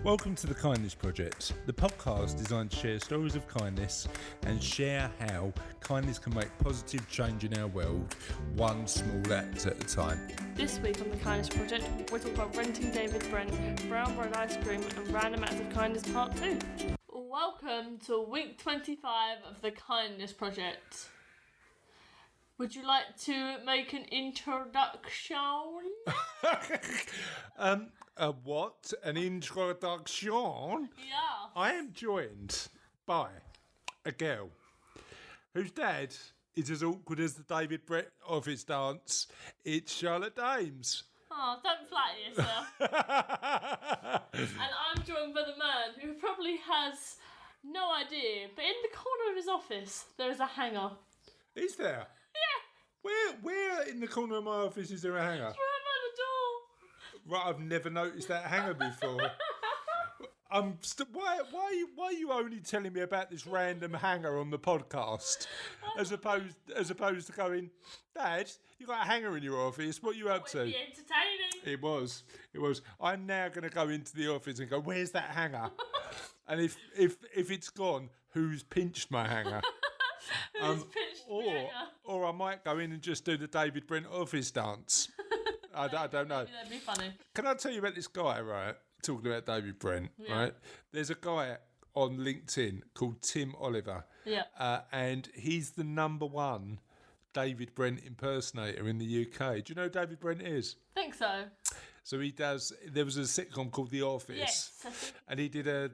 Welcome to the Kindness Project, the podcast designed to share stories of kindness and share how kindness can make positive change in our world, one small act at a time. This week on the Kindness Project, we're talking about Renting David Brent, brown bread ice cream and random acts of kindness part 2. Welcome to week 25 of the Kindness Project. Would you like to make an introduction? What? An introduction? Yeah. I am joined by a girl whose dad is as awkward as the David Brent office dance. It's Charlotte Dames. Oh, don't flatter yourself. And I'm joined by the man who probably has no idea, but in the corner of his office, there is a hanger. Is there? Yeah. Where in the corner of my office is there a hanger? Right by the door. Right, I've never noticed that hanger before. Why are you only telling me about this random hanger on the podcast, as opposed to going, Dad, you got a hanger in your office. What are you up to? Be entertaining. It was. I'm now going to go into the office and go, where's that hanger? And if it's gone, who's pinched my hanger? Who's pinched the hanger? Or I might go in and just do the David Brent office dance. I don't know. Maybe that'd be funny. Can I tell you about this guy, right? Talking about David Brent, right? There's a guy on LinkedIn called Tim Oliver. Yeah. And he's the number one David Brent impersonator in the UK. Do you know who David Brent is? Think so. So he does. There was a sitcom called The Office, Yes. and he did a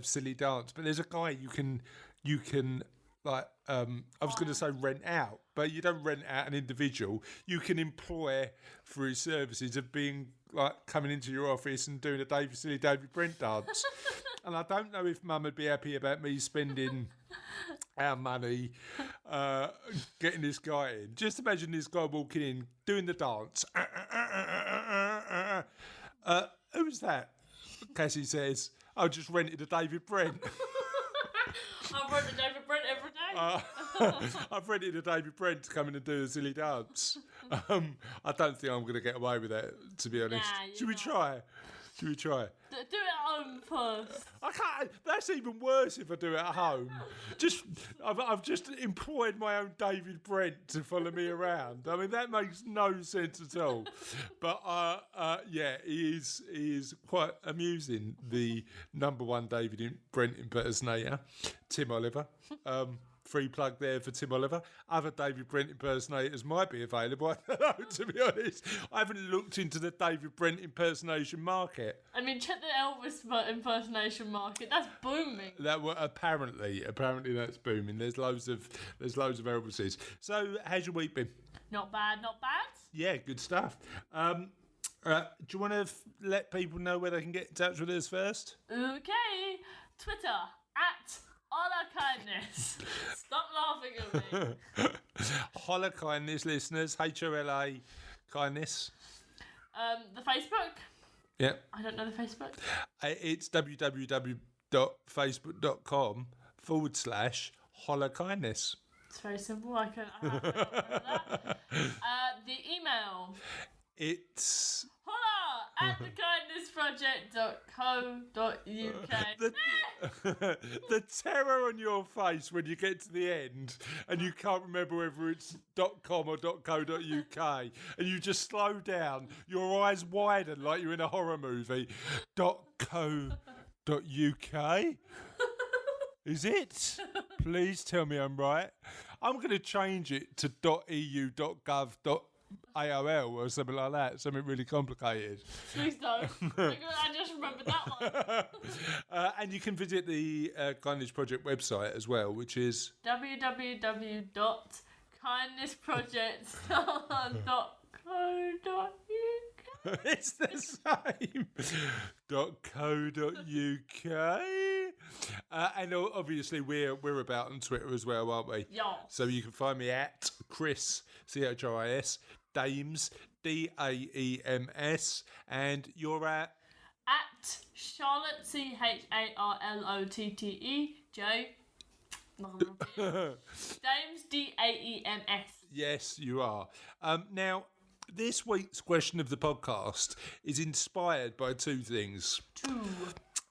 silly dance. But there's a guy you can like. I was going to say rent out, but you don't rent out an individual. You can employ for his services of being like coming into your office and doing a silly David Brent dance. And I don't know if Mum would be happy about me spending our money getting this guy in. Just imagine this guy walking in, doing the dance. Who's that? Cassie says, I just rented a David Brent. I've read the David Brent every day. I've rented a David Brent to come in and do a silly dance. I don't think I'm going to get away with that, to be honest. Nah, Should we try? Do it at home first. I can't. That's even worse if I do it at home. I've just employed my own David Brent to follow me around. I mean, that makes no sense at all. But he is quite amusing. The number one David Brent impersonator, Tim Oliver. Free plug there for Tim Oliver. Other David Brent impersonators might be available. I don't know, to be honest. I haven't looked into the David Brent impersonation market. I mean, check the Elvis impersonation market. That's booming. Apparently that's booming. There's loads of Elvises. So, how's your week been? Not bad. Yeah, good stuff. Do you want to let people know where they can get in touch with us first? Okay. Twitter @ Holla Kindness. Stop laughing at me. Holla Kindness, listeners. HOLA Kindness. The Facebook? Yep. I don't know the Facebook. It's www.facebook.com/Holla Kindness. It's very simple. I can remember that. The email. It's Holla @thekindnesproject.co.uk. The terror on your face when you get to the end and you can't remember whether it's .com or .co.uk and you just slow down, your eyes widen like you're in a horror movie. .co.uk? Is it? Please tell me I'm right. I'm going to change it to .eu.gov.aol or something like that, something really complicated. Please don't. I just remembered that one. And you can visit the Kindness Project website as well, which is www.kindnessproject.co.uk. It's the same. .co.uk. And obviously we're about on Twitter as well, aren't we? Yeah. So you can find me at Chris, CHRIS, Dames, DAEMS, and you're at Charlotte, CHARLOTTEJ. Dames, DAEMS. Yes, you are. Now, this week's question of the podcast is inspired by two things.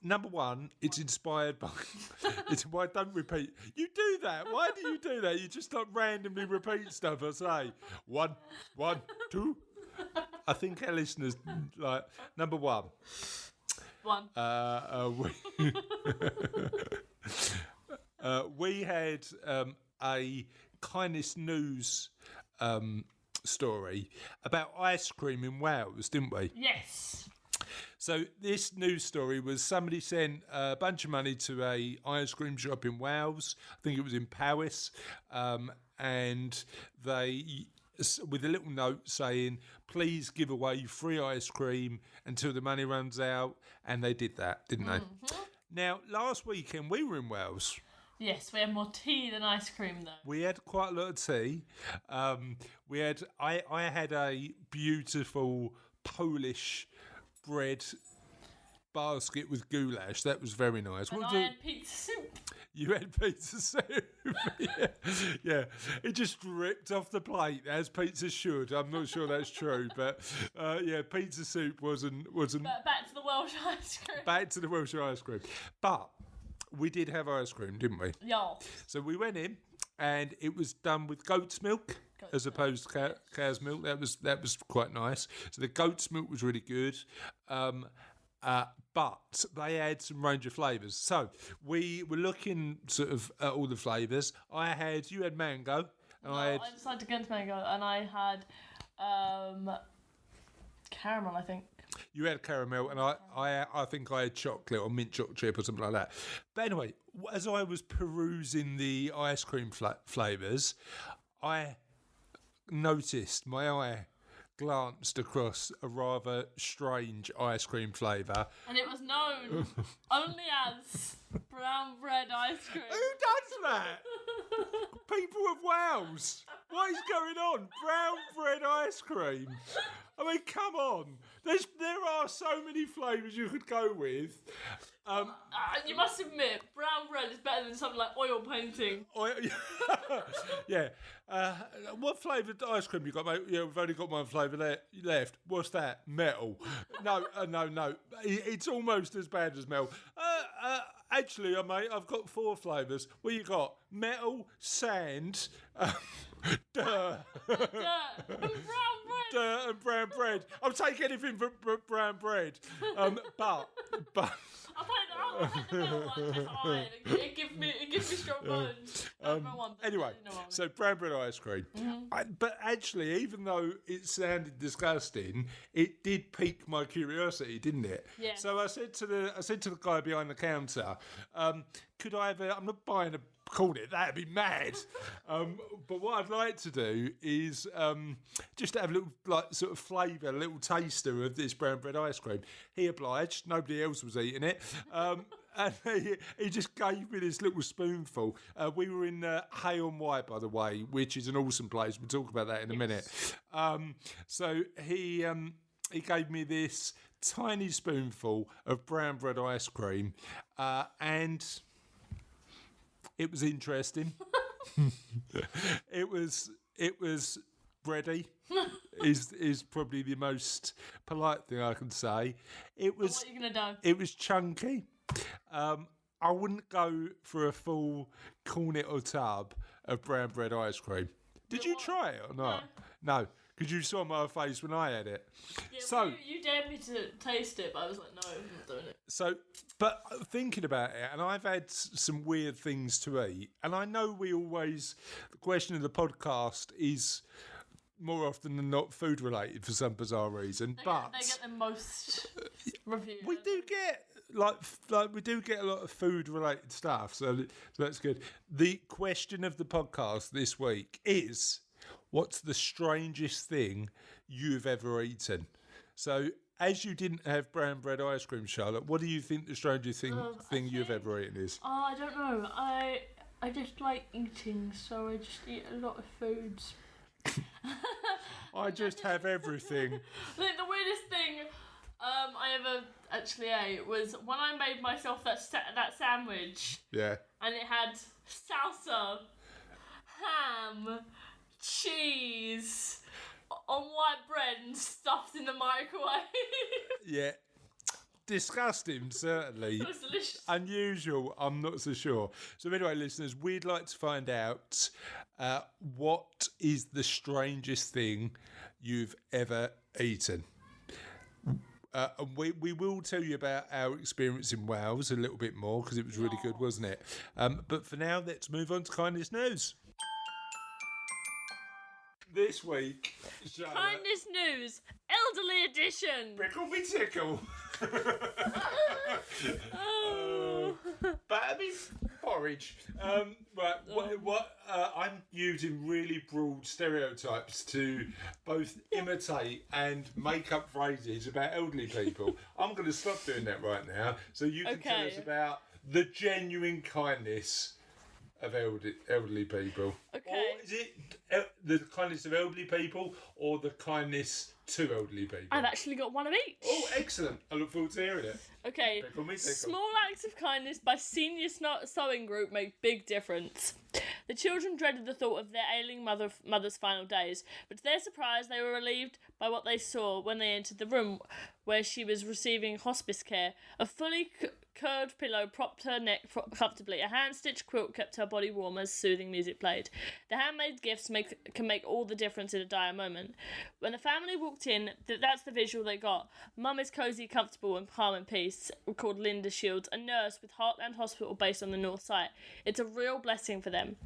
Number one, it's inspired by... It's why don't repeat. You do that. Why do you do that? You just like randomly repeat stuff I say. One, two. I think our listeners like number one. We had a kindness news story about ice cream in Wales, didn't we? Yes. So this news story was somebody sent a bunch of money to a ice cream shop in Wales. I think it was in Powys, and they, with a little note saying, please give away free ice cream until the money runs out. And they did that, didn't they? Now, last weekend we were in Wales. Yes, we had more tea than ice cream, though. We had quite a lot of tea. I had a beautiful Polish bread basket with goulash. That was very nice. And I had pizza soup. You had pizza soup. yeah. It just dripped off the plate as pizza should. I'm not sure that's true, but pizza soup wasn't. But back to the Welsh ice cream. Back to the Welsh ice cream, but we did have ice cream, didn't we? Yeah. So we went in, and it was done with goat's milk. As opposed to cow's milk. That was quite nice. So the goat's milk was really good. But they had some range of flavours. So we were looking sort of at all the flavours. You had mango. And I decided to go into mango, and I had caramel, I think. You had caramel, and I think I had chocolate or mint chocolate chip or something like that. But anyway, as I was perusing the ice cream flavours, I noticed, my eye glanced across a rather strange ice cream flavour. And it was known only as brown bread ice cream. Who does that? People of Wales. What is going on? Brown bread ice cream. I mean, come on. There are so many flavours you could go with. You must admit, brown bread is better than something like oil painting. Yeah. What flavoured ice cream you got, mate? Yeah, we've only got one flavour left. What's that? Metal. No. It's almost as bad as metal. Actually, mate, I've got 4 flavours. What you got? Metal, sand, dirt. Dirt and brown bread. Dirt and brown bread. I'll take anything for brown bread. But I'll take the metal one, just iron. It gives me strong bones. Anyway, so brown bread ice cream. But actually, even though it sounded disgusting, it did pique my curiosity, didn't it? Yeah. So I said to the guy behind the counter, could I have I'm not buying a cornet, that'd be mad. But what I'd like to do is just have a little sort of flavour, a little taster of this brown bread ice cream. He obliged. Nobody else was eating it. And he just gave me this little spoonful. We were in Hay-on-Wye, by the way, which is an awesome place. We'll talk about that in a minute. So he gave me this tiny spoonful of brown bread ice cream, and it was interesting. It was bready. is probably the most polite thing I can say. It was. What are you gonna do? It was chunky. I wouldn't go for a full cornet or tub of brown bread ice cream. Did you try it or not? No, because you saw my face when I had it. Yeah, so you dared me to taste it, but I was like, no, I'm not doing it. So, but thinking about it, and I've had some weird things to eat, and I know the question of the podcast is more often than not food related for some bizarre reason. They but get the most reviews. We do get we do get a lot of food related stuff, so that's good. The question of the podcast this week is, what's the strangest thing you've ever eaten? So, as you didn't have brown bread ice cream, Charlotte, what do you think the strangest thing you've ever eaten is? Oh, I don't know. I just like eating, so I just eat a lot of foods. I just have everything. I think the weirdest thing I ever actually ate was when I made myself that sandwich. Yeah. And it had salsa, ham, cheese, on white bread and stuffed in the microwave. Yeah. Disgusting, certainly. It was delicious. Unusual, I'm not so sure. So anyway, listeners, we'd like to find out what is the strangest thing you've ever eaten. And we will tell you about our experience in Wales a little bit more because it was really good, wasn't it? But for now, let's move on to Kindness News. This week, Charlotte, Kindness News, Elderly Edition. Prickle me tickle. Oh. Batterby porridge. I'm using really broad stereotypes to both imitate and make up phrases about elderly people. I'm going to stop doing that right now, so you can tell us about the genuine kindness of elderly people. Okay. Or is it the kindness of elderly people or the kindness to elderly people? I've actually got one of each. Oh, excellent. I look forward to hearing it. Okay. Pickle me, tickle. Small acts of kindness by senior sewing group make big difference. The children dreaded the thought of their ailing mother's final days, but to their surprise, they were relieved by what they saw when they entered the room where she was receiving hospice care. A fully curved pillow propped her neck comfortably. A hand-stitched quilt kept her body warm as soothing music played. The handmade gifts can make all the difference in a dire moment. When the family walked in, that's the visual they got. Mum is cosy, comfortable, and calm and peace, recalled Linda Shields, a nurse with Heartland Hospital based on the North Side. It's a real blessing for them.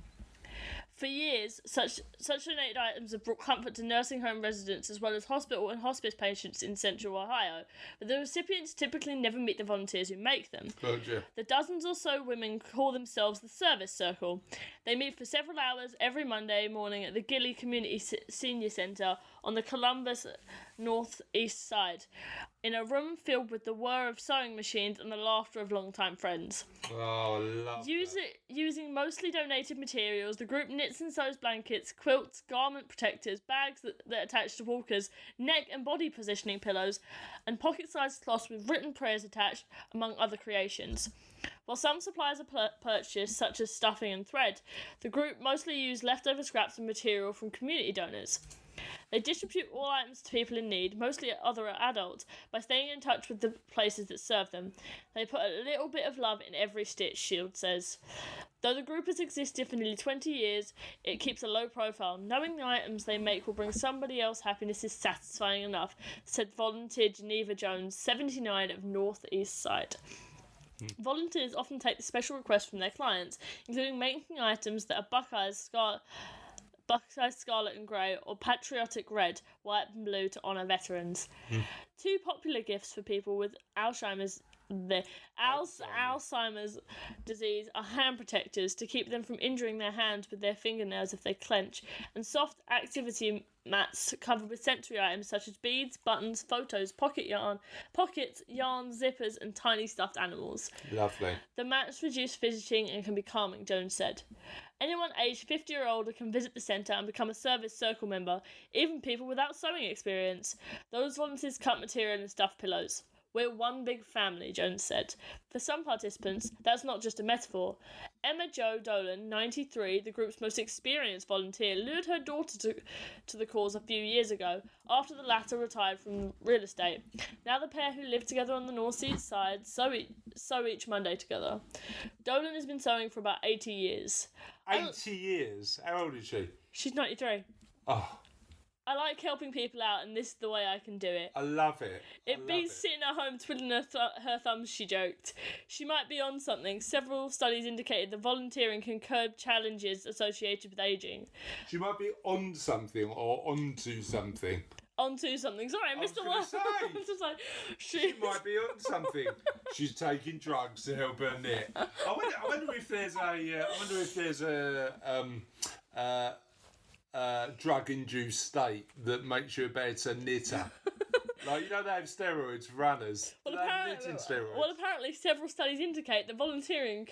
For years, such donated items have brought comfort to nursing home residents as well as hospital and hospice patients in central Ohio, but the recipients typically never meet the volunteers who make them. Gotcha. The dozens or so women call themselves the Service Circle. They meet for several hours every Monday morning at the Gilley Community Senior Centre on the Columbus northeast side, in a room filled with the whir of sewing machines and the laughter of long-time friends. Oh, love Using mostly donated materials, the group knits and sews blankets, quilts, garment protectors, bags that attach to walkers, neck and body positioning pillows, and pocket-sized cloths with written prayers attached, among other creations. While some supplies are purchased, such as stuffing and thread, the group mostly use leftover scraps of material from community donors. They distribute all items to people in need, mostly other adults, by staying in touch with the places that serve them. They put a little bit of love in every stitch, Shield says. Though the group has existed for nearly 20 years, it keeps a low profile. Knowing the items they make will bring somebody else happiness is satisfying enough, said volunteer Geneva Jones, 79, of North East Side. Volunteers often take the special requests from their clients, including making items that are Buckeyes, Scarlet and Grey, or Patriotic Red, White and Blue to honour veterans. Two popular gifts for people with Alzheimer's disease are hand protectors to keep them from injuring their hands with their fingernails if they clench, and soft activity mats covered with sensory items such as beads, buttons, photos, pockets, yarn, zippers, and tiny stuffed animals. Lovely. The mats reduce fidgeting and can be calming, Jones said. Anyone aged 50 or older can visit the centre and become a Service Circle member, even people without sewing experience. Those volunteers cut material and stuff pillows. We're one big family, Jones said. For some participants, that's not just a metaphor. Emma Jo Dolan, 93, the group's most experienced volunteer, lured her daughter to the cause a few years ago, after the latter retired from real estate. Now the pair, who live together on the North East Side, sew each Monday together. Dolan has been sewing for about 80 years. 80 years? How old is she? She's 93. Oh, I like helping people out, and this is the way I can do it. I love it. It beats sitting at home twiddling her thumbs, she joked. She might be on something. Several studies indicated that volunteering can curb challenges associated with ageing. She might be on something or onto something. Onto something. Sorry, I missed a word. Just like, she might be on something. She's taking drugs to help her knit. I wonder if there's a drug-induced state that makes you a better knitter. Like, you know, they have steroids for runners. Apparently several studies indicate that volunteering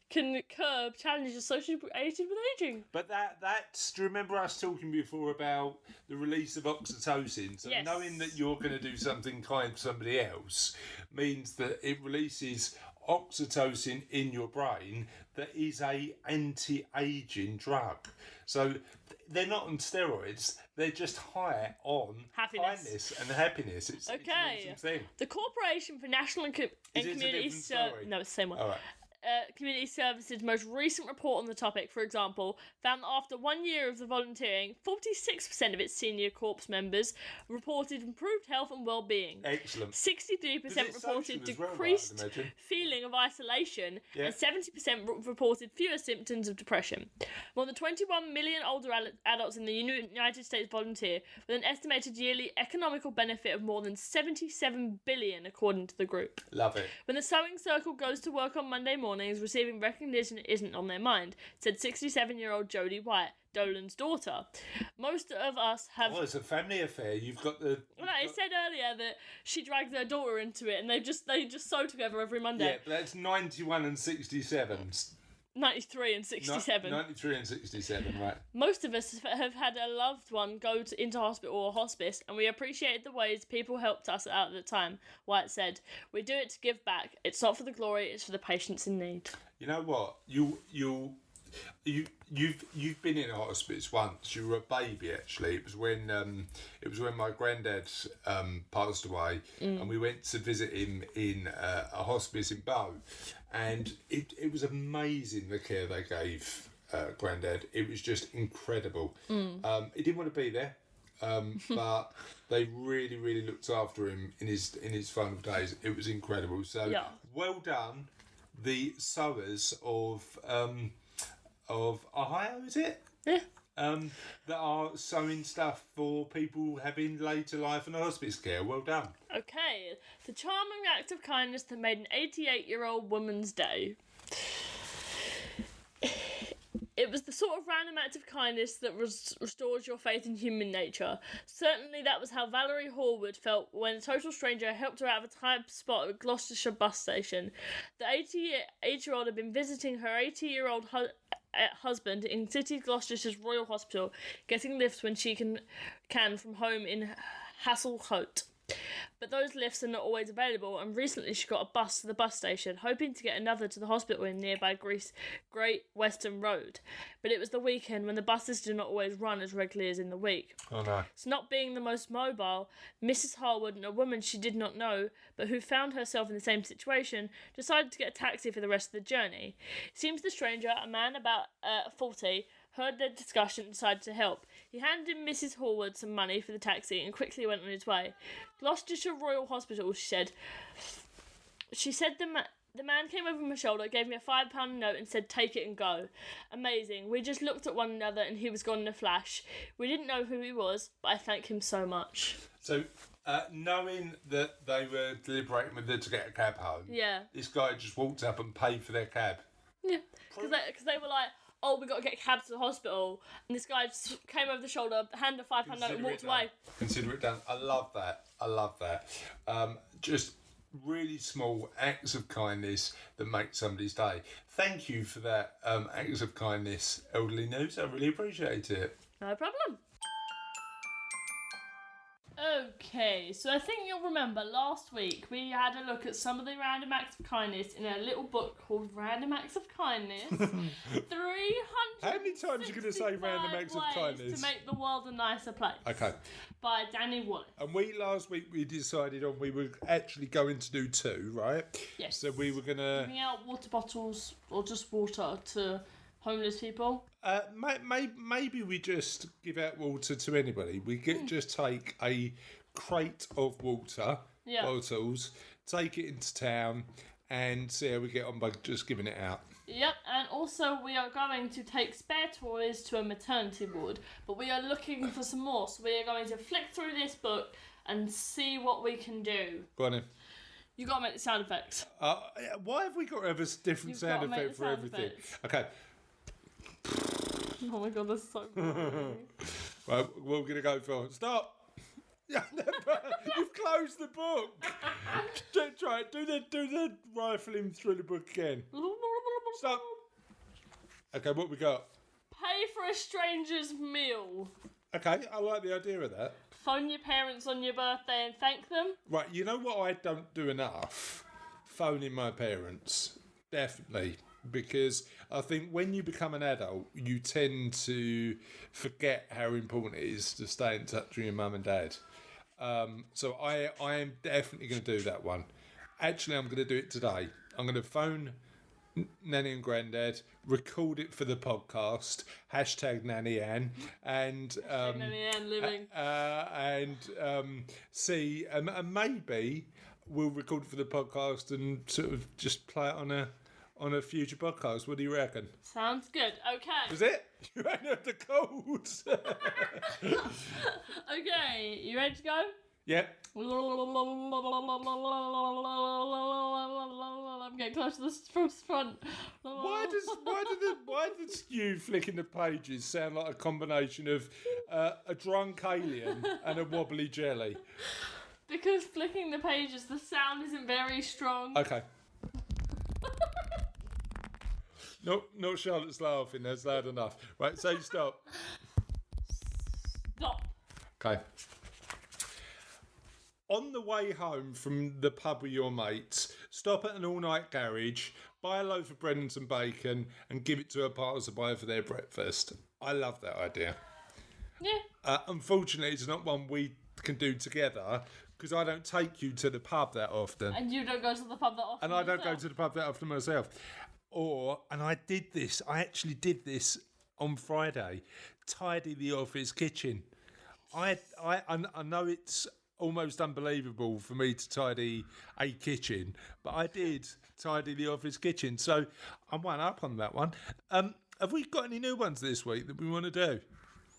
can curb challenges associated with ageing. But that's, do you remember us talking before about the release of oxytocin? So yes. Knowing that you're going to do something kind for somebody else means that it releases oxytocin in your brain that is a anti-aging drug. So they're not on steroids, they're just high on kindness and happiness. It's an awesome thing. The Corporation for National and Community Services... No, it's the same one. All right. Community Services' most recent report on the topic, for example, found that after 1 year of the volunteering, 46% of its senior corps members reported improved health and well-being. Excellent. 63% reported decreased feeling of isolation, and 70% reported fewer symptoms of depression. More than 21 million older adults in the United States volunteer, with an estimated yearly economical benefit of more than $77 billion, according to the group. Love it. When the sewing circle goes to work on Monday mornings, receiving recognition isn't on their mind, said 67-year-old Jodie White, Dolan's daughter. Most of us have... Oh, it's a family affair. You've got the... Well, I said earlier that she dragged her daughter into it, and they just sew together every Monday. Yeah, but that's 91 and 67. 93 and 67. 93 and 67, right. Most of us have had a loved one go into hospital or hospice, and we appreciate the ways people helped us out at the time, White said. We do it to give back. It's not for the glory, it's for the patients in need. You know what? You've been in a hospice once. You were a baby, actually. It was when my granddad passed away, and we went to visit him in a hospice in Bow, and it was amazing the care they gave Granddad. It was just incredible. He didn't want to be there, but they really, really looked after him in his final days. It was incredible. So well done, the sewers of Ohio, is it? Yeah. That are sewing stuff for people having later life and hospice care. Well done. Okay, the charming act of kindness that made an 88-year-old woman's day. It was the sort of random act of kindness that restores your faith in human nature. Certainly that was how Valerie Horwood felt when a total stranger helped her out of a tight spot at Gloucestershire bus station. The 88-year-old had been visiting her 80-year-old husband in City Gloucestershire's Royal Hospital, getting lifts when she can from home in Hasselholt. But those lifts are not always available, and recently she got a bus to the bus station, hoping to get another to the hospital in nearby Great Western Road. But it was the weekend, when the buses do not always run as regularly as in the week. Oh no. So not being the most mobile, Mrs. Harwood and a woman she did not know, but who found herself in the same situation, decided to get a taxi for the rest of the journey. It seems the stranger, a man about 40, heard their discussion and decided to help. He handed Mrs. Horwood some money for the taxi and quickly went on his way. Gloucestershire Royal Hospital, she said. She said the man came over my shoulder, gave me a £5 note and said, "Take it and go." Amazing. We just looked at one another and he was gone in a flash. We didn't know who he was, but I thank him so much. So, knowing that they were deliberating whether to get a cab home, this guy just walked up and paid for their cab. Yeah, because they were like, "Oh, we got to get a cab to the hospital," and this guy just came over the shoulder, handed a £5 note and walked away. Consider it done. I love that. Just really small acts of kindness that make somebody's day. Thank you for that acts of kindness, Elderly News. I really appreciate it. No problem. Okay, so I think you'll remember last week we had a look at some of the random acts of kindness in a little book called Random Acts of Kindness. 300. How many times are you going to say random acts of kindness? To make the world a nicer place. Okay. By Danny Wallace. And last week we decided on we were actually going to do 2, right? Yes. So we were going to... Giving out water bottles or just water to homeless people. Maybe we just give out water to anybody. We just take a crate of water bottles, take it into town, and see how we get on by just giving it out. Yep, and also we are going to take spare toys to a maternity ward, but we are looking for some more, so we are going to flick through this book and see what we can do. Go on then. You got to make the sound effects. Why have we got to have a different sound effect for everything? Okay. Oh my god, that's so boring. Right, we're going to go for stop. You've closed the book. Try it. Do the rifling through the book again. Stop. Okay, what we got? Pay for a stranger's meal. Okay, I like the idea of that. Phone your parents on your birthday and thank them. Right, you know what I don't do enough? phoning my parents, definitely. Because I think when you become an adult, you tend to forget how important it is to stay in touch with your mum and dad. So I am definitely going to do that one. Actually, I'm going to do it today. I'm going to phone Nanny and Grandad, record it for the podcast, #Nanny Ann, and Nanny Ann living. See, and maybe we'll record it for the podcast and sort of just play it on a future podcast. What do you reckon? Sounds good. Okay. Was it? You ain't heard the calls. Okay, you ready to go? Yep. I'm getting close to the front. Why does you flicking the pages sound like a combination of a drunk alien and a wobbly jelly? Because flicking the pages, the sound isn't very strong. Okay. No, Charlotte's laughing. That's loud enough. Right, say stop. Stop. Okay. On the way home from the pub with your mates, stop at an all-night garage, buy a loaf of bread and some bacon, and give it to a passerby for their breakfast. I love that idea. Yeah. Unfortunately, it's not one we can do together because I don't take you to the pub that often. And you don't go to the pub that often. And I don't go to the pub that often myself. And I actually did this on Friday, tidy the office kitchen. I know it's almost unbelievable for me to tidy a kitchen, but I did tidy the office kitchen. So I'm one up on that one. Have we got any new ones this week that we want to do?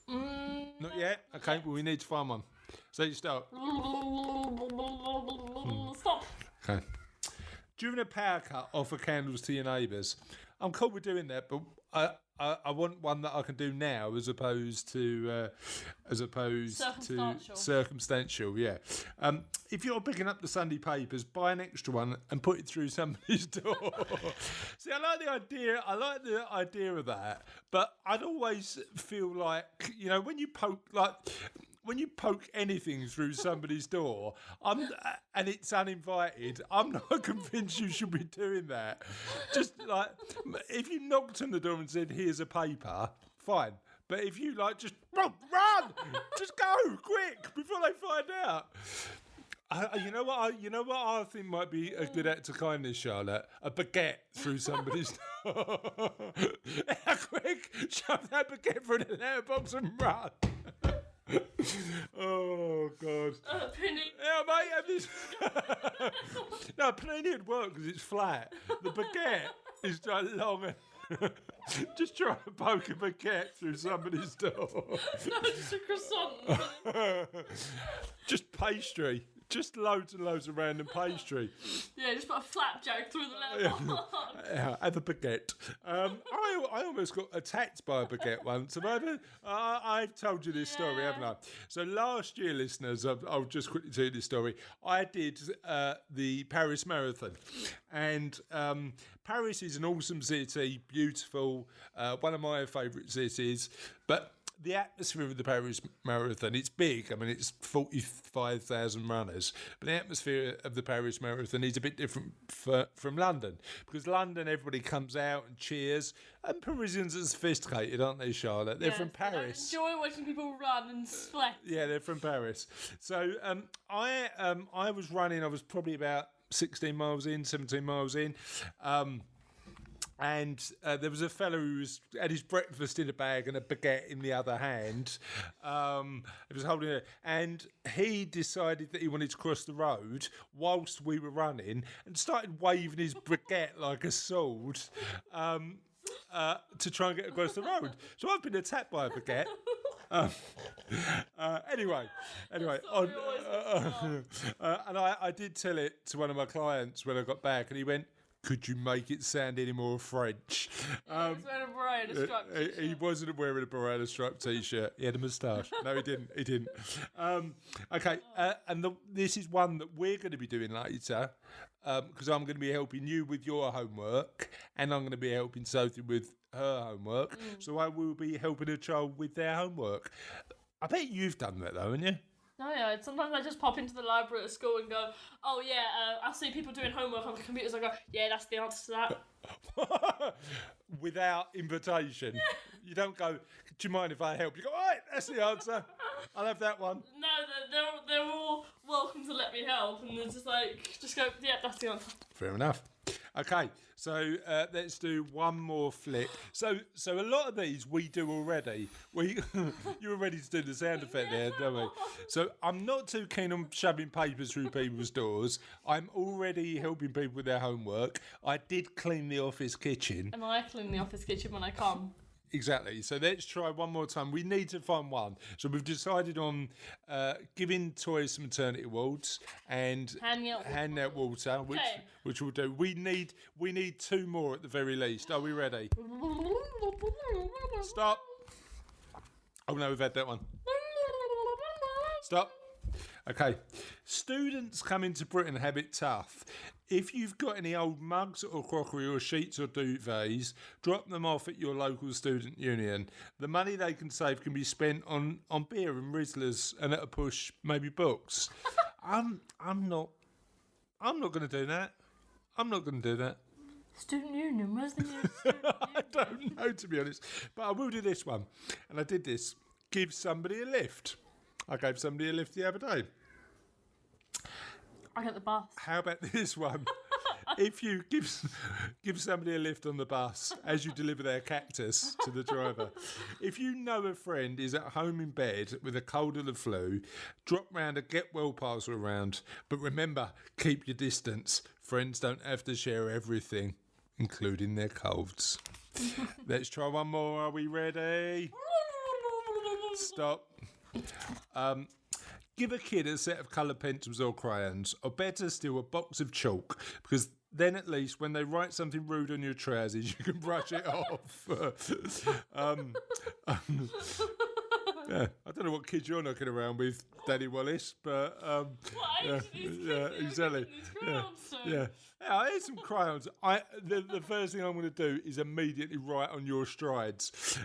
Not yet? Okay, well, we need to find one. So you start. Stop. Okay. During a power cut, offer candles to your neighbours. I'm cool with doing that, but I want one that I can do now as opposed to circumstantial. Yeah. If you're picking up the Sunday papers, buy an extra one and put it through somebody's door. See, I like the idea of that, but I'd always feel like, when you poke anything through somebody's door, and it's uninvited, I'm not convinced you should be doing that. Just like, if you knocked on the door and said, "Here's a paper," fine. But if you just run, just go quick before they find out. You know what I think might be a good act of kindness, Charlotte? A baguette through somebody's door. Quick, shove that baguette through the letterbox and run. Oh God! Penny. Yeah, mate. Have this. No, Penny would work because it's flat. The baguette is long and just try to poke a baguette through somebody's door. No, just a croissant. Just pastry. Just loads and loads of random pastry. Yeah, just put a flapjack through the letterbox. Yeah, have a baguette. I almost got attacked by a baguette once. Have I ever? I've told you this story, haven't I? So last year, listeners, I'll just quickly tell you this story. I did the Paris Marathon. And Paris is an awesome city, beautiful, one of my favourite cities. But the atmosphere of the Paris Marathon, it's big. I mean, it's 45,000 runners. But the atmosphere of the Paris Marathon is a bit different from London. Because London, everybody comes out and cheers. And Parisians are sophisticated, aren't they, Charlotte? They're from Paris. I enjoy watching people run and sweat. Yeah, they're from Paris. So I was running, I was probably about 16 miles in, 17 miles in. And there was a fellow who had his breakfast in a bag and a baguette in the other hand. He was holding it, and he decided that he wanted to cross the road whilst we were running, and started waving his baguette like a sword to try and get across the road. So I've been attacked by a baguette. Anyway, and I did tell it to one of my clients when I got back, and he went, "Could you make it sound any more French?" He was wearing a Barada stripe t-shirt. He wasn't wearing a Barada stripe t-shirt. He had a moustache. No, he didn't. Okay, and this is one that we're going to be doing later, because I'm going to be helping you with your homework, and I'm going to be helping Sophie with her homework. So I will be helping a child with their homework. I bet you've done that, though, haven't you? No, yeah. Sometimes I just pop into the library at school and go, oh, yeah, I see people doing homework on the computers. I go, yeah, that's the answer to that. Without invitation. You don't go, do you mind if I help? You go, all right, that's the answer. I'll have that one. No, they're all welcome to let me help. And they're just like, just go, yeah, that's the answer. Fair enough. Okay, so let's do one more flick. So a lot of these we do already. You were ready to do the sound effect there, don't we? So I'm not too keen on shoving papers through people's doors. I'm already helping people with their homework. I did clean the office kitchen. And I clean the office kitchen when I come. Exactly. So let's try one more time. We need to find one. So we've decided on giving toys some maternity wards and handing out water, which we'll do. We need two more at the very least. Are we ready? Stop. Oh no, we've had that one. Stop. Okay. Students coming to Britain have it tough. If you've got any old mugs or crockery or sheets or duvets, drop them off at your local student union. The money they can save can be spent on beer and Rizzlers and at a push, maybe books. I'm not going to do that. I'm not going to do that. Student union? Where's the nearest student union? I don't know, to be honest. But I will do this one. And I did this. Give somebody a lift. I gave somebody a lift the other day. I get the bus. How about this one? If you give somebody a lift on the bus as you deliver their cactus to the driver, if you know a friend is at home in bed with a cold or the flu, drop round a get well parcel around. But remember, keep your distance. Friends don't have to share everything, including their colds. Let's try one more. Are we ready? Stop. Give a kid a set of coloured pencils or crayons, or better still, a box of chalk, because then at least when they write something rude on your trousers, you can brush it off. Yeah, I don't know what kids you're knocking around with, Daddy Wallace, but exactly. Yeah, here's some crayons. The first thing I'm going to do is immediately write on your strides.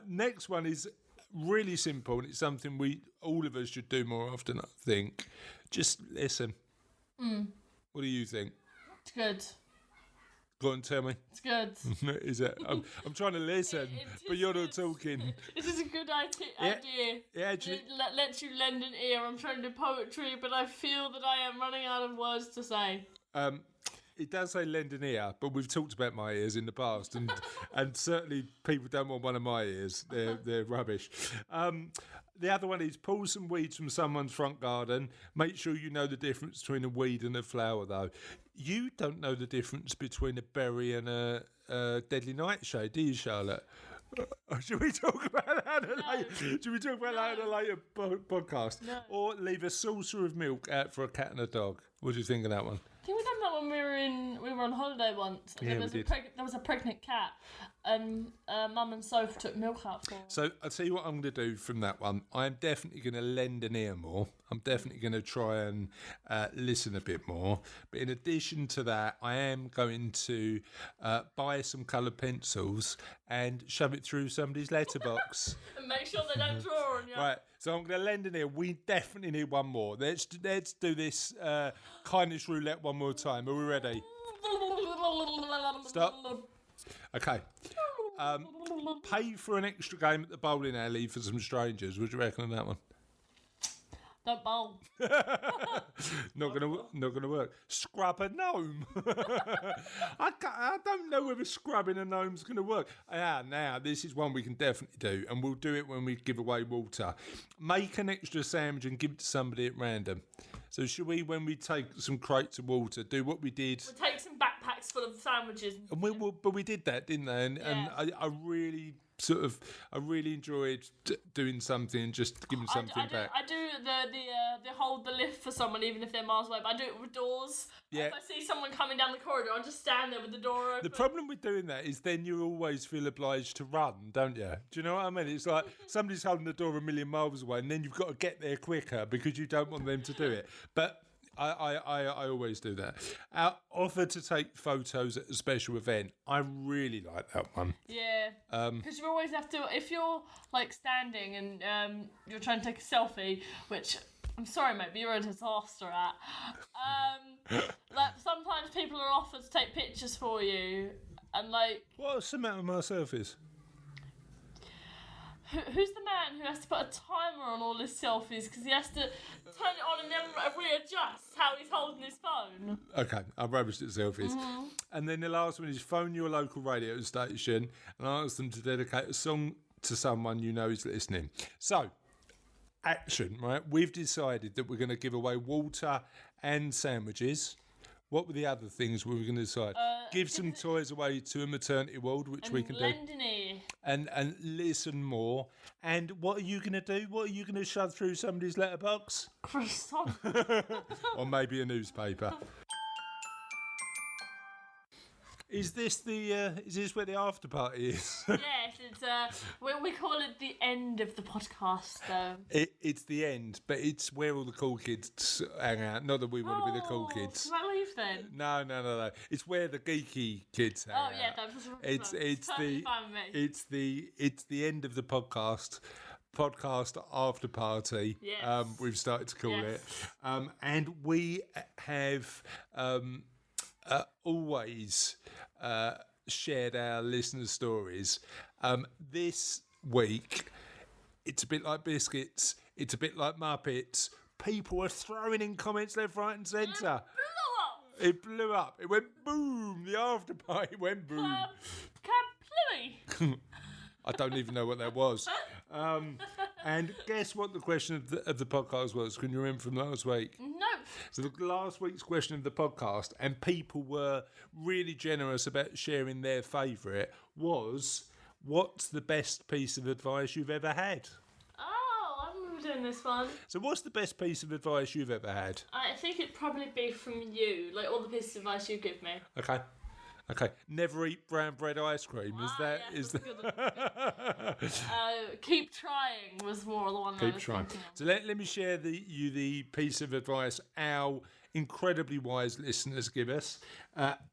Next one is really simple, and it's something all of us should do more often, I think. Just listen. What do you think? It's good. Go on, tell me. It's good. Is it? I'm trying to listen, but you're not talking. This is a good idea. Yeah, actually. It lets you lend an ear. I'm trying to do poetry, but I feel that I am running out of words to say. It does say lend an ear, but we've talked about my ears in the past, and certainly people don't want one of my ears. They're rubbish. The other one is pull some weeds from someone's front garden. Make sure you know the difference between a weed and a flower, though. You don't know the difference between a berry and a deadly nightshade, do you, Charlotte? Should we talk about that in a later podcast? No. Or leave a saucer of milk out for a cat and a dog? What do you think of that one? I think we done that when we were on holiday once. And there was a pregnant cat, and Mum and Soph took milk out for her. So I'll tell you what I'm going to do from that one. I'm definitely going to lend an ear more. I'm definitely going to try and listen a bit more. But in addition to that, I am going to buy some coloured pencils and shove it through somebody's letterbox. And make sure they don't draw on you. Right, so I'm going to lend an ear. We definitely need one more. Let's do this kindness roulette one more time. Are we ready? Stop. Okay. Pay for an extra game at the bowling alley for some strangers. What do you reckon on that one? Don't bowl. Not gonna work. Scrub a gnome. I don't know whether scrubbing a gnome's gonna work. Now this is one we can definitely do, and we'll do it when we give away water. Make an extra sandwich and give it to somebody at random. So should we, when we take some crates of water, do what we did? We'll take some backpacks full of sandwiches. And we did that, didn't they? And I really enjoyed doing something and just giving something back. I do the hold the lift for someone even if they're miles away, but I do it with doors. Yeah. If I see someone coming down the corridor, I'll just stand there with the door open. The problem with doing that is then you always feel obliged to run, don't you? Do you know what I mean? It's like somebody's holding the door a million miles away and then you've got to get there quicker because you don't want them to do it. But I always do that. Our offer to take photos at a special event. I really like that one. Yeah. Because you always have to, if you're like standing and you're trying to take a selfie, which I'm sorry, mate, but you're a disaster at. Like sometimes people are offered to take pictures for you, and like. What's the matter with my selfies? Who's the man who has to put a timer on all his selfies because he has to turn it on and then readjust how he's holding his phone? Okay, I'm rubbish at selfies. And then the last one is phone your local radio station and ask them to dedicate a song to someone you know is listening. So, action, right? We've decided that we're going to give away water and sandwiches. What were the other things we were going to decide? Give some toys away to a maternity ward, which we can do. And listen more. And what are you going to do? What are you going to shove through somebody's letterbox? Croissant. Or maybe a newspaper. Is this where the after party is? Yes, it's we call it the end of the podcast, though. It's the end, but it's where all the cool kids hang out. Not that we want to be the cool kids. Can I leave then? No. It's where the geeky kids hang out. It's the end of the podcast. Podcast after party. Yes. We've started to call it, and we have always shared our listener stories. This week, it's a bit like biscuits. It's a bit like Muppets. People are throwing in comments left, right, and centre. It blew up. It went boom. The after party went boom. Kaplooey. I don't even know what that was. And guess what the question of the podcast was? Can you remember from last week? No. So the last week's question of the podcast, and people were really generous about sharing their favourite, was, what's the best piece of advice you've ever had? Oh, I remember doing this one. So what's the best piece of advice you've ever had? I think it'd probably be from you, like all the pieces of advice you give me. Okay. Never eat brown bread ice cream. Keep trying was more the one I was thinking of. So let me share the piece of advice our incredibly wise listeners give us.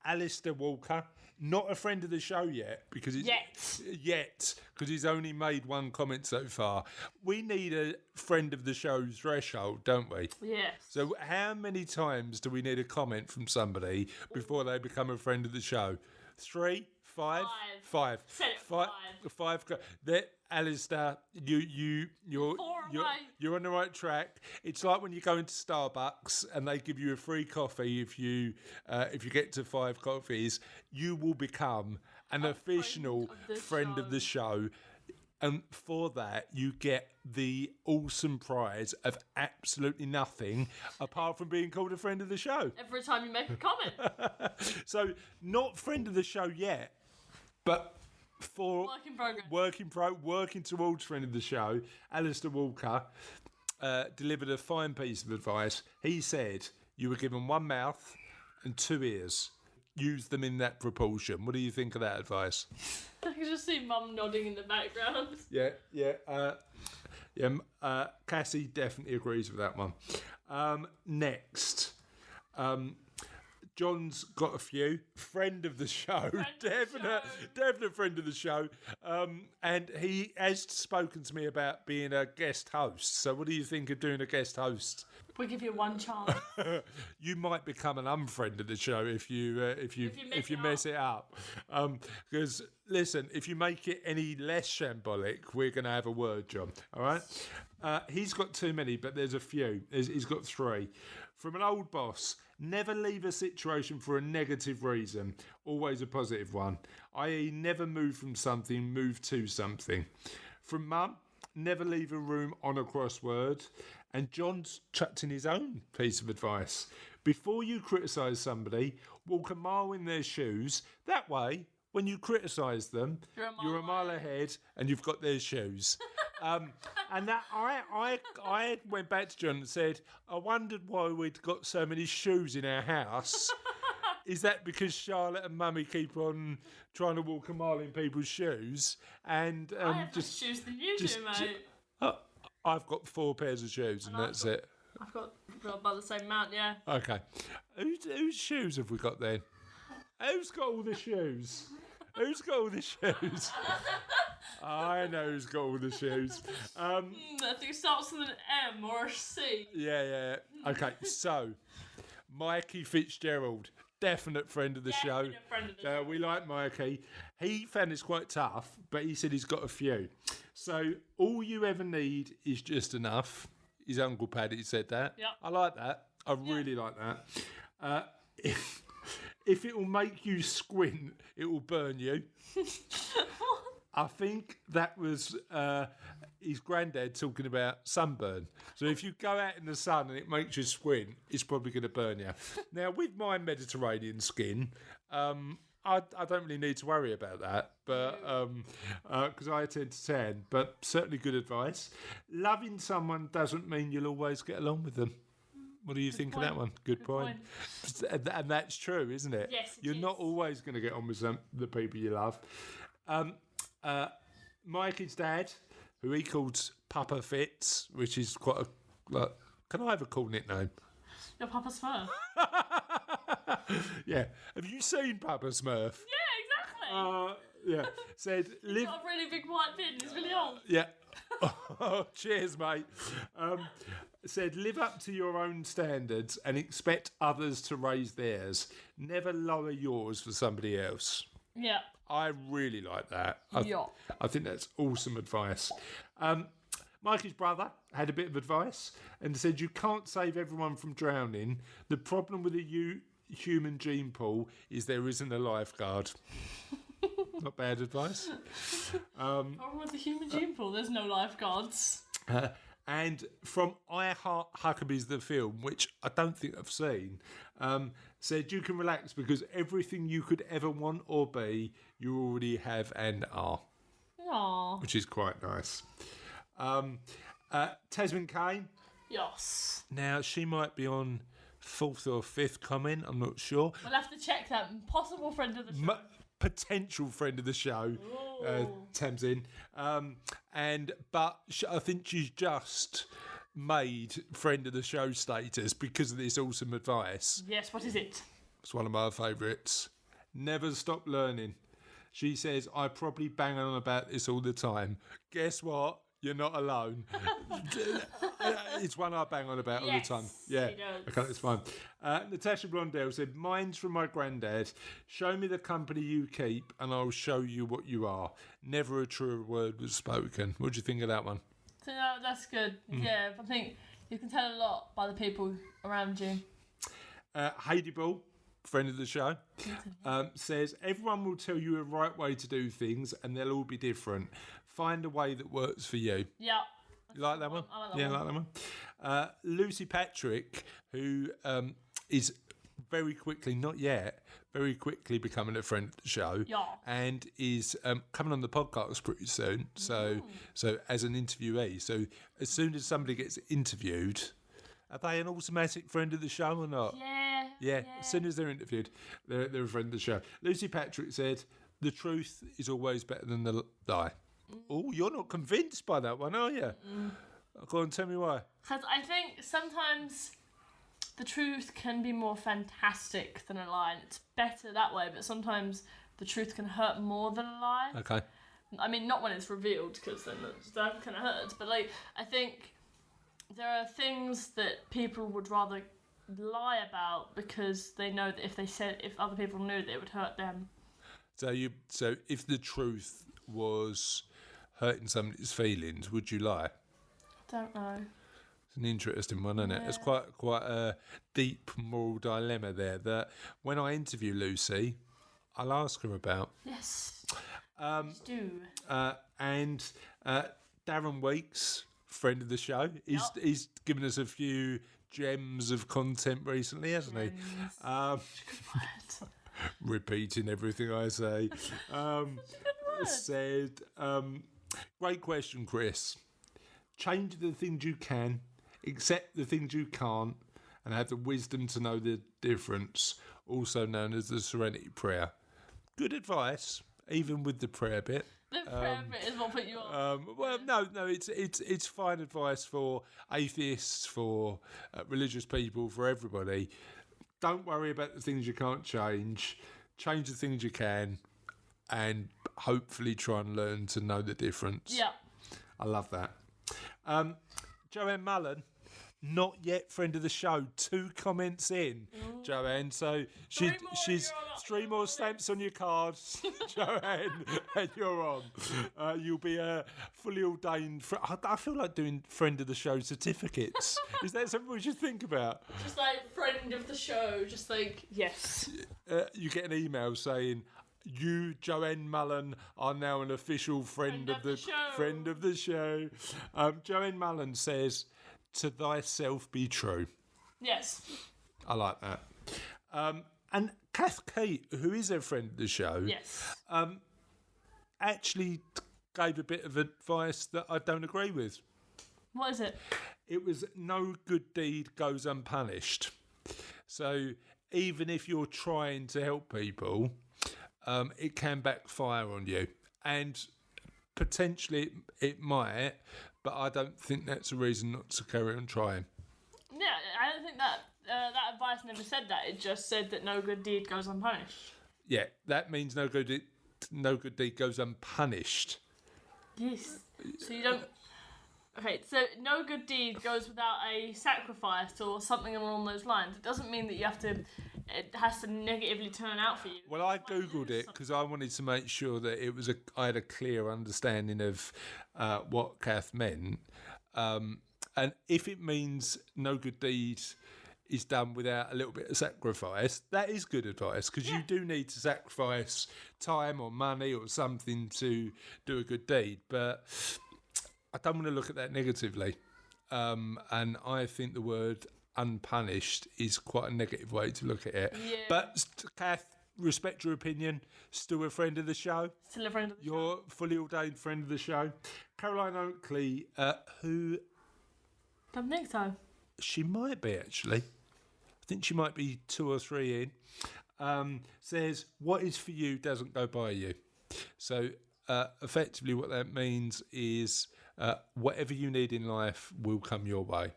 Alistair Walker, not a friend of the show yet because he's only made one comment so far. We need a friend of the show threshold, don't we? Yes. So how many times do we need a comment from somebody before they become a friend of the show? 3, 5? 5. Said it 5. That Alistair, you're on the right track. It's like when you go into Starbucks and they give you a free coffee if you get to 5 coffees, you will become an official friend of the show. And for that, you get the awesome prize of absolutely nothing apart from being called a friend of the show. Every time you make a comment. So, not friend of the show yet, but for working towards friend of the show, Alistair Walker delivered a fine piece of advice. He said, you were given one mouth and 2 ears. Use them in that proportion. What do you think of that advice? I can just see Mum nodding in the background. Cassie definitely agrees with that one. Next. John's got a few. Friend of the show. Definite friend of the show. And he has spoken to me about being a guest host. So what do you think of doing a guest host? We give you one chance. You might become an unfriend of the show if you mess it up. Because listen, if you make it any less shambolic, we're going to have a word, John. All right. He's got too many, but there's a few. He's got 3. From an old boss, never leave a situation for a negative reason, always a positive one, i.e. never move from something, move to something. From Mum, never leave a room on a crossword. And John's chucked in his own piece of advice. Before you criticise somebody, walk a mile in their shoes. That way, when you criticise them, you're a mile ahead and you've got their shoes. And that I went back to John and said, I wondered why we'd got so many shoes in our house. Is that because Charlotte and Mummy keep on trying to walk a mile in people's shoes? And I have less shoes than you do, mate. I've got 4 pairs of shoes, and that's it. I've got about the same amount, yeah. Okay. Whose shoes have we got then? Who's got all the shoes? Who's got all the shoes? I know who's got all the shoes. I think it starts with an M or a C. Yeah. Okay, so Mikey Fitzgerald, definite friend of the show. Definite friend of the show. We like Mikey. He found this quite tough, but he said he's got a few. So all you ever need is just enough. His Uncle Paddy said that. Yep. I like that. I really like that. If it will make you squint, it will burn you. I think that was his granddad talking about sunburn. So if you go out in the sun and it makes you squint, it's probably going to burn you. Now, with my Mediterranean skin, I don't really need to worry about that, but because I tend to tan. But certainly good advice. Loving someone doesn't mean you'll always get along with them. What do you think of that one? Good point. And that's true, isn't it? Yes, You're not always going to get on with the people you love. Mikey's dad, who he calls Papa Fitz, which is quite a... can I have a cool nickname? Your Papa Smurf. Yeah. Have you seen Papa Smurf? Yeah, exactly. Yeah. Said, He's got a really big white beard. He's really old. Yeah. Oh, cheers, mate. Said, live up to your own standards and expect others to raise theirs. Never lower yours for somebody else. Yeah. I really like that. I think that's awesome advice. Mikey's brother had a bit of advice and said, you can't save everyone from drowning. The problem with the human gene pool is there isn't a lifeguard. Not bad advice. Problem with the human gene pool, there's no lifeguards. And from I Heart Huckabees, the film, which I don't think I've seen, said you can relax because everything you could ever want or be, you already have and are. Aww. Which is quite nice. Tasman Kane. Yes. Now, she might be on 4th or 5th comment, I'm not sure. We'll have to check that. Possible friend of the show. Potential friend of the show, Tamsin. But I think she's just made friend of the show status because of this awesome advice. Yes, what is it? It's one of my favourites. Never stop learning. She says, I probably bang on about this all the time. Guess what? You're not alone. It's one I bang on about all the time. Yeah, okay, that's fine. Natasha Blondell said, mine's from my granddad. Show me the company you keep and I'll show you what you are. Never a truer word was spoken. What do you think of that one? So, that's good. Yeah, I think you can tell a lot by the people around you. Heidi Ball, friend of the show, says, everyone will tell you a right way to do things and they'll all be different. Find a way that works for you. Yeah. You like that one? I like that one. I like that one. Lucy Patrick, who is very quickly, not yet, very quickly becoming a friend of the show. Yeah. And is coming on the podcast pretty soon. So as an interviewee. So as soon as somebody gets interviewed, are they an automatic friend of the show or not? Yeah. As soon as they're interviewed, they're a friend of the show. Lucy Patrick said, the truth is always better than the lie. Oh, you're not convinced by that one, are you? Go on, tell me why. Because I think sometimes the truth can be more fantastic than a lie, and it's better that way, but sometimes the truth can hurt more than a lie. Okay. I mean, not when it's revealed, because then that kind of hurts, but I think there are things that people would rather lie about because they know that if other people knew, it would hurt them. So if the truth was hurting somebody's feelings, would you lie? Don't know. It's an interesting one, isn't it? It's quite a deep moral dilemma there that when I interview Lucy, I'll ask her about. Yes. Do. And Darren Weeks, friend of the show, he's given us a few gems of content recently, hasn't he? Repeating everything I say. Said, great question, Chris. Change the things you can, accept the things you can't, and have the wisdom to know the difference, also known as the Serenity Prayer. Good advice, even with the prayer bit. The prayer bit is what put you on. Well, no, it's fine advice for atheists, for religious people, for everybody. Don't worry about the things you can't change. Change the things you can, and hopefully try and learn to know the difference. Yeah. I love that. Joanne Mullen, not yet friend of the show. 2 comments in, Joanne. So she's 3 more stamps on your cards, Joanne, and you're on. You'll be a fully ordained. I feel like doing friend of the show certificates. Is that something we should think about? Just like friend of the show. Just like yes. You get an email saying, "You, Joanne Mullen, are now an official friend of the show." Friend of the show. Joanne Mullen says, "To thyself be true." Yes. I like that. And Kath Keat, who is a friend of the show, Yes. actually gave a bit of advice that I don't agree with. What is it? It was no good deed goes unpunished. So even if you're trying to help people, it can backfire on you. And potentially it might, but I don't think that's a reason not to carry on trying. Yeah, I don't think that that advice never said that. It just said that no good deed goes unpunished. Yeah, that means no good deed goes unpunished. Yes. So you don't. Okay, so no good deed goes without a sacrifice or something along those lines. It doesn't mean that you have to. It has to negatively turn out for you. Well, I googled it because I wanted to make sure that it was I had a clear understanding of what Kath meant, and if it means no good deed is done without a little bit of sacrifice, that is good advice, because you do need to sacrifice time or money or something to do a good deed. But I don't want to look at that negatively, and I think the word unpunished is quite a negative way to look at it. Yeah. But Kath, respect your opinion. Still a friend of the show. Still a friend of the show. You're fully ordained friend of the show. Caroline Oakley, who Come next time. she might be actually. I think she might be 2 or 3 in. Says, what is for you doesn't go by you. So effectively what that means is whatever you need in life will come your way.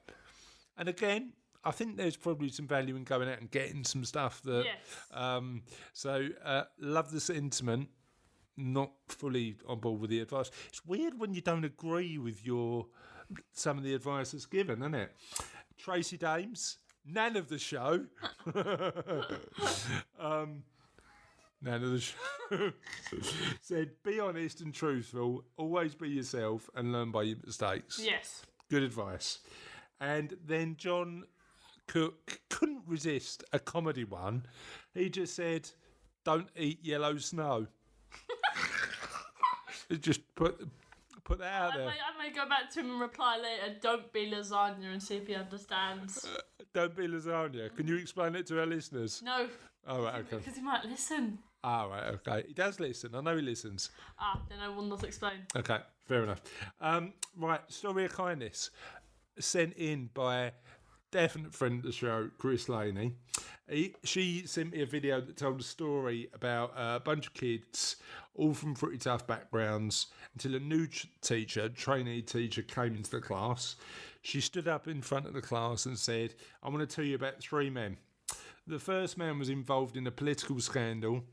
And again, I think there's probably some value in going out and getting some stuff that... Yes. Love the sentiment. Not fully on board with the advice. It's weird when you don't agree with some of the advice that's given, isn't it? Tracy Dames, nan of the show. Nan of the show said, be honest and truthful, always be yourself and learn by your mistakes. Yes. Good advice. And then John Cook couldn't resist a comedy one. He just said, don't eat yellow snow. Just put that out there. I may go back to him and reply later, don't be lasagna, and see if he understands. Don't be lasagna. Can you explain it to our listeners? No. Oh, right, okay. Because he might listen. Ah, right, okay. He does listen. I know he listens. Then I will not explain. Okay, fair enough. Right, story of kindness sent in by definite friend of the show, Chris Laney. She sent me a video that told a story about a bunch of kids, all from pretty tough backgrounds, until a new trainee teacher came into the class. She stood up in front of the class and said, I want to tell you about 3 men. The first man was involved in a political scandal,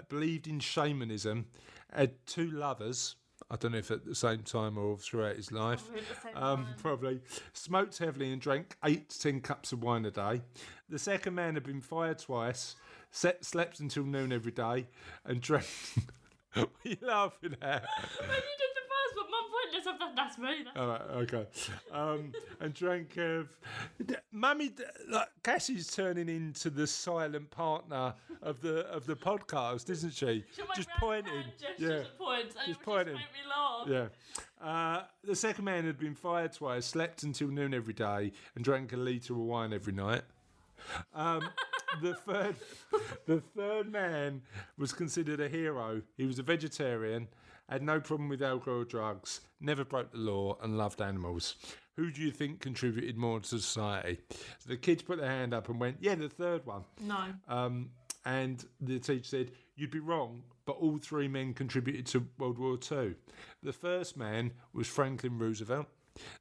believed in shamanism, had 2 lovers, I don't know if at the same time or throughout his life. Probably at the same time. Probably. Smoked heavily and drank 8 to 10 cups of wine a day. The second man had been fired twice, slept until noon every day, and drank... What are you laughing at? When you did the first one, Mum pointed us up, that's me. All right, okay. And drank... Mummy, like, Cassie's turning into the silent partner of the podcast, isn't she? Just pointing. Yeah. Points, just pointing. Just make me laugh. Yeah. The second man had been fired twice, slept until noon every day, and drank a litre of wine every night. The third man was considered a hero. He was a vegetarian, had no problem with alcohol or drugs, never broke the law, and loved animals. Who do you think contributed more to society? So the kids put their hand up and went, yeah, the third one. No. And the teacher said, you'd be wrong, but all 3 men contributed to World War II. The first man was Franklin Roosevelt.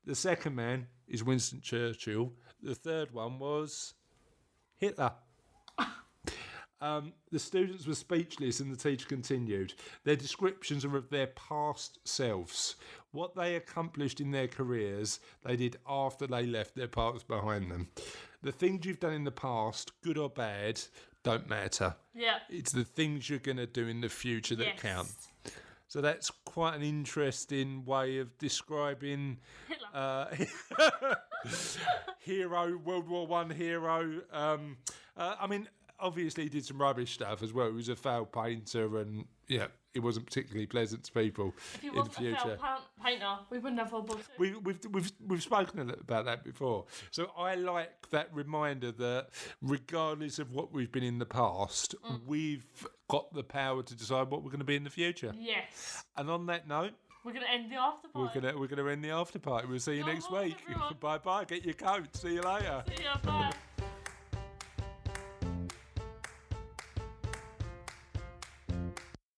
The second man is Winston Churchill. The third one was Hitler. The students were speechless and the teacher continued. Their descriptions are of their past selves. What they accomplished in their careers, they did after they left their past behind them. The things you've done in the past, good or bad, don't matter. Yeah. It's the things you're going to do in the future that Yes. count. So that's quite an interesting way of describing hero, World War One hero. I mean, obviously he did some rubbish stuff as well. He was a failed painter, and it wasn't particularly pleasant to people If he in the wasn't a future. failed painter, we wouldn't have World War II. We've spoken a little about that before. So I like that reminder that regardless of what we've been in the past, we've got the power to decide what we're going to be in the future. Yes. And on that note, We're going to end the after party. we're gonna end the after party. We'll see you Go next home, week. everyone. Bye bye. Get your coat. See you later. See ya, bye.